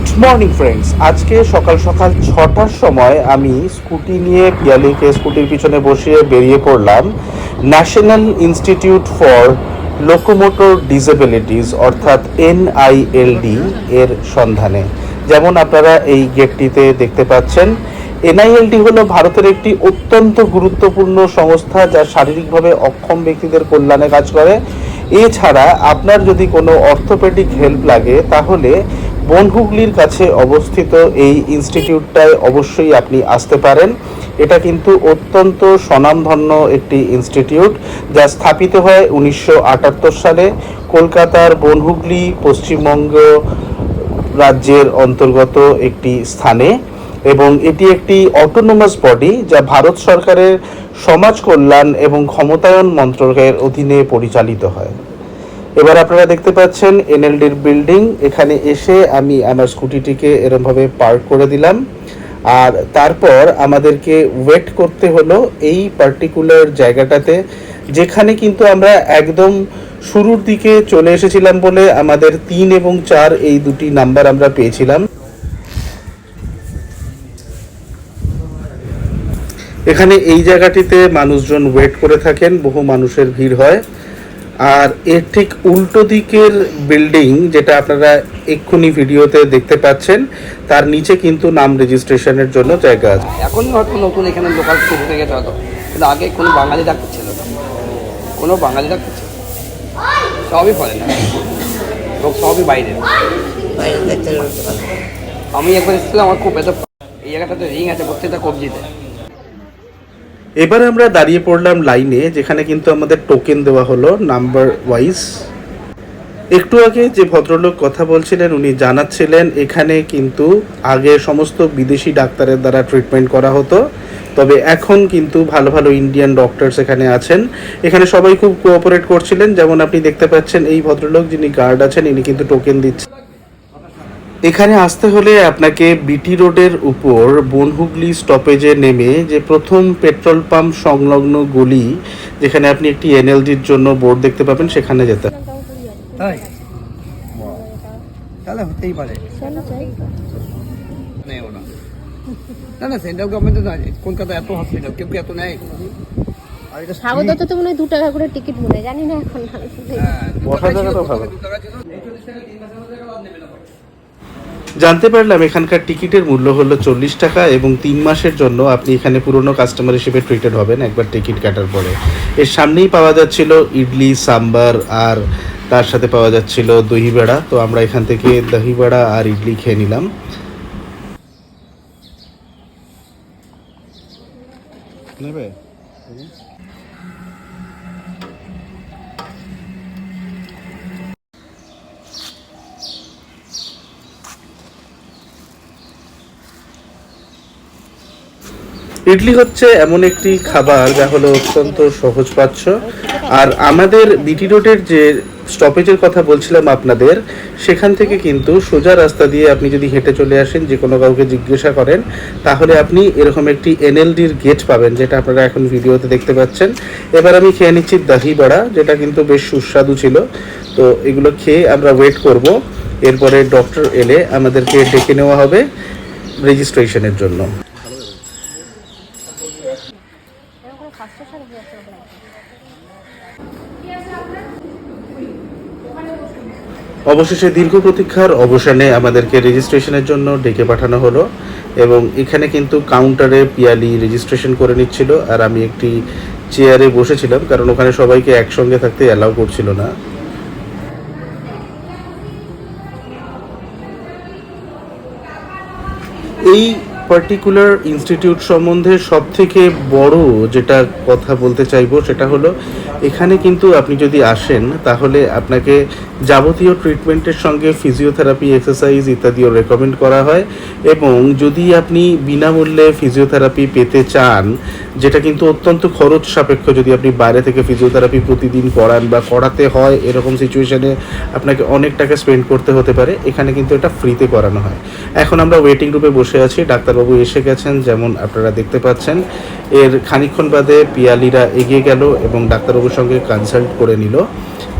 Good morning friends. আজকে সকাল সকাল 6টার সময় আমি স্কুটি নিয়ে পিয়ালিকে স্কুটির পিছনে বসিয়ে বেরিয়ে পড়লাম national institute for locomotor disabilities অর্থাৎ NILD এর সন্ধানে। যেমন আপনারা এই গেটটিতে দেখতে পাচ্ছেন, NILD হলো ভারতের একটি অত্যন্ত গুরুত্বপূর্ণ সংস্থা যা শারীরিকভাবে অক্ষম ব্যক্তিদের কল্যাণে কাজ করে। এছাড়া আপনার যদি কোনো অর্থোপেডিক হেল্প লাগে তাহলে বনহুগলির কাছে অবস্থিত এই ইনস্টিটিউটটায় অবশ্যই আপনি আসতে পারেন। এটা কিন্তু অত্যন্ত স্বনামধন্য একটি ইনস্টিটিউট যা স্থাপিত হয় 1978 সালে কলকাতার বনহুগলি পশ্চিমবঙ্গ রাজ্যের অন্তর্গত একটি স্থানে, এবং এটি একটি অটোনোমাস বডি যা ভারত সরকারের সমাজ কল্যাণ এবং ক্ষমতায়ন মন্ত্রকের অধীনে পরিচালিত হয়। এবার আপনারা দেখতে পাচ্ছেন NLDর বিল্ডিং। এখানে এসে আমি আমার স্কুটিটিকে এরমভাবে পার্ক করে দিলাম, আর তারপর আমাদেরকে ওয়েট করতে হলো এই পার্টিকুলার জায়গাটাতে, যেখানে কিন্তু আমরা একদম শুরুর দিকে চলে এসেছিলাম বলে আমাদের 3 এবং 4 এই দুটি নাম্বার আমরা পেয়েছিলাম। এখানে এই জায়গাটিতে মানুষজন ওয়েট করে থাকেন, বহু মানুষের ভিড় হয়। আর এর ঠিক উল্টো দিকের বিল্ডিং যেটা আপনারা এক্ষুনি ভিডিওতে দেখতে পাচ্ছেন, তার নিচে কিন্তু নাম রেজিস্ট্রেশনের জন্য জায়গা আছে। এখন হয়তো নতুন এখানে লোকাল শুরু হয়ে গেছে হয়তো, কিন্তু আগে কোনো বাঙালি ডাক্তার ছিল না, কোনো বাঙালি ডাক্তার ছিল, সবই ফরেন লোক, সবই বাইরে। আমি একবার এসেছিলাম, আমার খুব এত এই জায়গাটাতে রিং আছে প্রত্যেকটা কবজিতে। এবার আমরা দাঁড়িয়ে পড়লাম লাইনে, যেখানে কিন্তু আমাদের টোকেন দেওয়া হলো নাম্বার ওয়াইজ। একটু আগে যে ভদ্রলোক কথা বলছিলেন উনি জানাচ্ছিলেন এখানে কিন্তু আগে সমস্ত বিদেশি ডাক্তারের দ্বারা ট্রিটমেন্ট করা হতো, তবে এখন কিন্তু ভালো ভালো ইন্ডিয়ান ডক্টরস এখানে আছেন। এখানে সবাই খুব কোঅপারেট করছিলেন। যেমন আপনি দেখতে পাচ্ছেন এই ভদ্রলোক যিনি গার্ড আছেন ইনি কিন্তু টোকেন দিচ্ছেন। এখানে আসতে হলে আপনাকে বিটি রোডের উপর বনহুগলি স্টপেজে নেমে যে প্রথম পেট্রোল পাম্প সংলগ্ন গলি, যেখানে আপনি একটি NLDর জন্য বোর্ড দেখতে পাবেন, সেখানে যেতে। তাই তাহলে হতেই পারে। না না, সেন্ট্রাল গভর্নমেন্টে কলকাতা এত হসপিটাল, কেউ এত নেয়। স্বাগত তো মনে হয় 2 টাকা করে টিকিট মনে হয়, জানি না এখন। জানতে পারলাম এখানকার টিকিটের মূল্য হলো 40 টাকা, এবং 3 মাসের জন্য আপনি এখানে পুরনো কাস্টমার হিসেবে ট্রিটেড হবেন একবার টিকিট কাটার পরে। এর সামনেই পাওয়া যাচ্ছিল ইডলি সাম্বার, আর তার সাথে পাওয়া যাচ্ছিল দহি বড়া। তো আমরা এখান থেকে দহি বড়া আর ইডলি খেয়ে নিলাম। নেবে ইডলি হচ্ছে এমন একটি খাবার যা হলো অত্যন্ত সহজপাচ্য। আর আমাদের বিটি রোডের যে স্টপেজের কথা বলছিলাম আপনাদের, সেখান থেকে কিন্তু সোজা রাস্তা দিয়ে আপনি যদি হেঁটে চলে আসেন, যে কোনো কাউকে জিজ্ঞাসা করেন, তাহলে আপনি এরকম একটি NLDর গেট পাবেন, যেটা আপনারা এখন ভিডিওতে দেখতে পাচ্ছেন। এবার আমি খেয়ে নিচ্ছি দহি বড়া, যেটা কিন্তু বেশ সুস্বাদু ছিল। তো এগুলো খেয়ে আমরা ওয়েট করব, এরপরে ডক্টর এলে আমাদেরকে ডেকে নেওয়া হবে রেজিস্ট্রেশনের জন্য। অবশেষে দীর্ঘ প্রতীক্ষার অবসানে আমাদেরকে রেজিস্ট্রেশনের জন্য ডেকে পাঠানো হলো, এবং এখানে কিন্তু কাউন্টারে পিয়ালি রেজিস্ট্রেশন করে নিচ্ছিল, আর আমি একটি চেয়ারে বসেছিলাম, কারণ ওখানে সবাইকে একসঙ্গে থাকতে অ্যালাউ করছিল না। এই পার্টিকুলার ইনস্টিটিউট সম্বন্ধে সবথেকে বড় যেটা কথা বলতে চাইবো সেটা হলো, এখানে কিন্তু আপনি যদি আসেন তাহলে আপনাকে যাবতীয় ট্রিটমেন্টের সঙ্গে ফিজিওথেরাপি, এক্সারসাইজ ইত্যাদিও রেকমেন্ড করা হয়। এবং যদি আপনি বিনামূল্যে ফিজিওথেরাপি পেতে চান, যেটা কিন্তু অত্যন্ত খরচ সাপেক্ষ, যদি আপনি বাইরে থেকে ফিজিওথেরাপি প্রতিদিন করান বা করাতে হয়, এরকম সিচুয়েশানে আপনাকে অনেক টাকা স্পেন্ড করতে হতে পারে, এখানে কিন্তু এটা ফ্রিতে করানো হয়। এখন আমরা ওয়েটিং রুমে বসে আছি, ডাক্তারবাবু এসে গেছেন যেমন আপনারা দেখতে পাচ্ছেন। এর খানিকক্ষণ বাদে পিয়ালিরা এগিয়ে গেল এবং ডাক্তারবাবুর সঙ্গে কনসাল্ট করে নিল।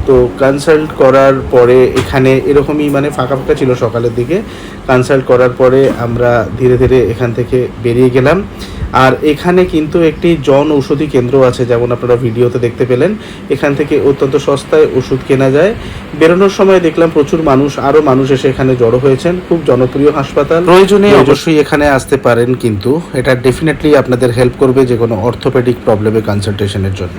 তো কনসাল্ট করার পরে এখানে এরকমই মানে ফাঁকা ফাঁকা ছিল সকালের দিকে। কনসাল্ট করার পরে আমরা ধীরে ধীরে এখান থেকে বেরিয়ে গেলাম। আর এখানে কিন্তু একটি জন ঔষধি কেন্দ্র আছে, যেমন আপনারা ভিডিওতে দেখতে পেলেন। এখান থেকে অত্যন্ত সস্তায় ওষুধ কেনা যায়। বেরোনোর সময় দেখলাম প্রচুর মানুষ, আরও মানুষ এসে এখানে জড়ো হয়েছেন। খুব জনপ্রিয় হাসপাতাল, প্রয়োজনে অবশ্যই এখানে আসতে পারেন, কিন্তু এটা ডেফিনেটলি আপনাদের হেল্প করবে যে কোনো অর্থোপেডিক প্রবলেমে কনসালটেশনের জন্য।